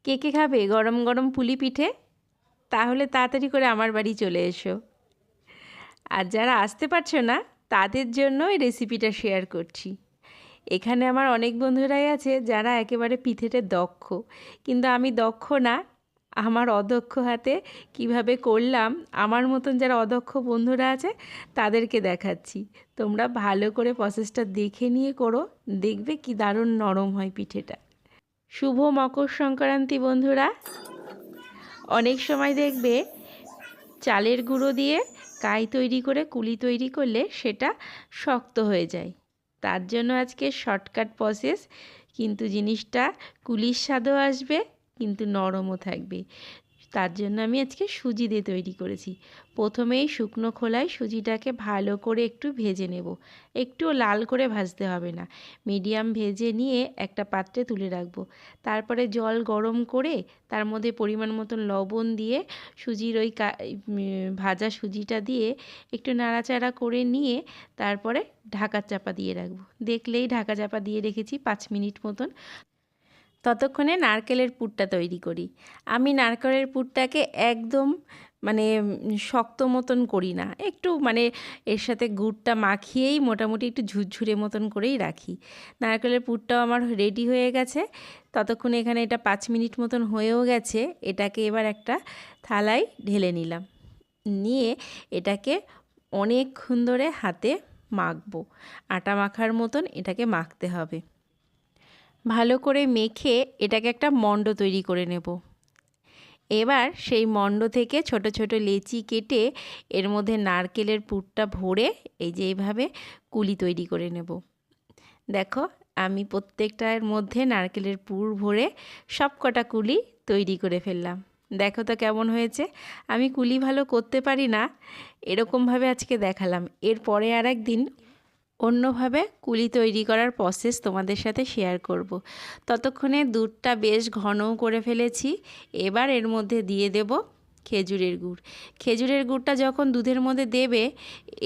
কে কে খাবে গরম গরম পুলি পিঠে? তাহলে তাড়াতাড়ি করে আমার বাড়ি চলে এসো। আর যারা আসতে পারছো না তাদের জন্য এই রেসিপিটা শেয়ার করছি। এখানে আমার অনেক বন্ধুরাই আছে যারা একেবারে পিঠেতে দক্ষ, কিন্তু আমি দক্ষ না। আমার অদক্ষ হাতে কিভাবে করলাম, আমার মতন যারা অদক্ষ বন্ধুরা আছে তাদেরকে দেখাচ্ছি। তোমরা ভালো করে প্রসেসটা দেখে নিয়ে করো, দেখবে কি দারুণ নরম হয় পিঠেটা। শুভ মকর সংক্রান্তি বন্ধুরা। অনেক সময় দেখবে চালের গুঁড়ো দিয়ে কাই তৈরি করে কুলি তৈরি করলে সেটা শক্ত হয়ে যায়। তার জন্য আজকে শর্টকাট প্রসেস, কিন্তু জিনিসটা কুলির স্বাদও আসবে, কিন্তু নরমও থাকবে। তার জন্য আমি আজকে সুজি দিয়ে তৈরি করেছি। প্রথমেই শুকনো খোলায় সুজিটাকে ভালো করে একটু ভেজে নেব। একটুও লাল করে ভাজতে হবে না, মিডিয়াম ভেজে নিয়ে একটা পাত্রে তুলে রাখবো। তারপরে জল গরম করে তার মধ্যে পরিমাণ মতন লবণ দিয়ে সুজির ওই ভাজা সুজিটা দিয়ে একটু নাড়াচাড়া করে নিয়ে তারপরে ঢাকা চাপা দিয়ে রাখবো। দেখলেই ঢাকা চাপা দিয়ে রেখেছি 5 মিনিট মতন। ততক্ষণে নারকেলের পুরটা তৈরি করি। আমি নারকেলের পুরটাকে একদম শক্ত মতন করি না, একটু এর সাথে গুড়টা মাখিয়েই মোটামুটি একটু ঝুরঝুরে মতন করেই রাখি। নারকেলের পুরটাও আমার রেডি হয়ে গেছে। ততক্ষণে এখানে এটা 5 মিনিট মতন হয়েও গেছে। এটাকে এবার একটা থালায় ঢেলে নিলাম, নিয়ে এটাকে অনেকক্ষণ ধরে হাতে মাখবো। আটা মাখার মতন এটাকে মাখতে হবে। ভালো করে মেখে এটাকে একটা মণ্ড তৈরি করে নেব। এবার সেই মণ্ড থেকে ছোট ছোট লেচি কেটে এর মধ্যে নারকেলের পুরটা ভরে এই যে এইভাবে কুলি তৈরি করে নেব। দেখো আমি প্রত্যেকটার মধ্যে নারকেলের পুর ভরে সব কটা কুলি তৈরি করে ফেললাম। দেখো তো কেমন হয়েছে। আমি কুলি ভালো করতে পারি না, এরকমভাবে আজকে দেখালাম। এরপরে আর একদিন অন্যভাবে কুলি তৈরি করার প্রসেস তোমাদের সাথে শেয়ার করব। ততক্ষণে দুধটা বেশ ঘনও করে ফেলেছি। এবার এর মধ্যে দিয়ে দেব খেজুরের গুড়। খেজুরের গুড়টা যখন দুধের মধ্যে দেবে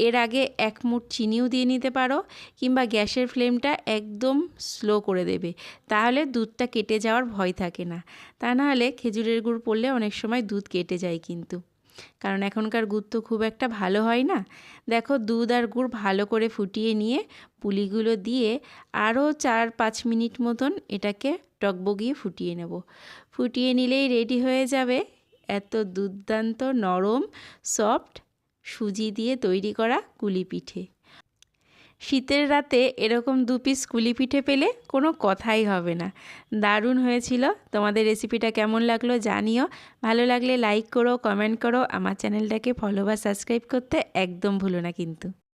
এর আগে 1 মুঠ চিনিও দিয়ে নিতে পারো, কিংবা গ্যাসের ফ্লেমটা একদম স্লো করে দেবে, তাহলে দুধটা কেটে যাওয়ার ভয় থাকে না। তা নাহলে খেজুরের গুড় পড়লে অনেক সময় দুধ কেটে যায় কিন্তু, কারণ এখনকার গুড় তো খুব একটা ভালো হয় না। দেখো দুধ আর গুড় ভালো করে ফুটিয়ে নিয়ে পুলিগুলো দিয়ে আরও 4-5 মিনিট মতন এটাকে টকবগিয়ে ফুটিয়ে নেব। ফুটিয়ে নিলেই রেডি হয়ে যাবে এত দুর্দান্ত নরম সফট সুজি দিয়ে তৈরি করা কুলি পিঠে। শীতের রাতে এরকম 2 পিস কুলি পিঠে পেলে কোনো কথাই হবে না। দারুণ হয়েছিল। তোমাদের রেসিপিটা কেমন লাগলো জানিও। ভালো লাগলে লাইক করো, কমেন্ট করো। আমার চ্যানেলটাকে ফলো বা সাবস্ক্রাইব করতে একদম ভুলো না কিন্তু।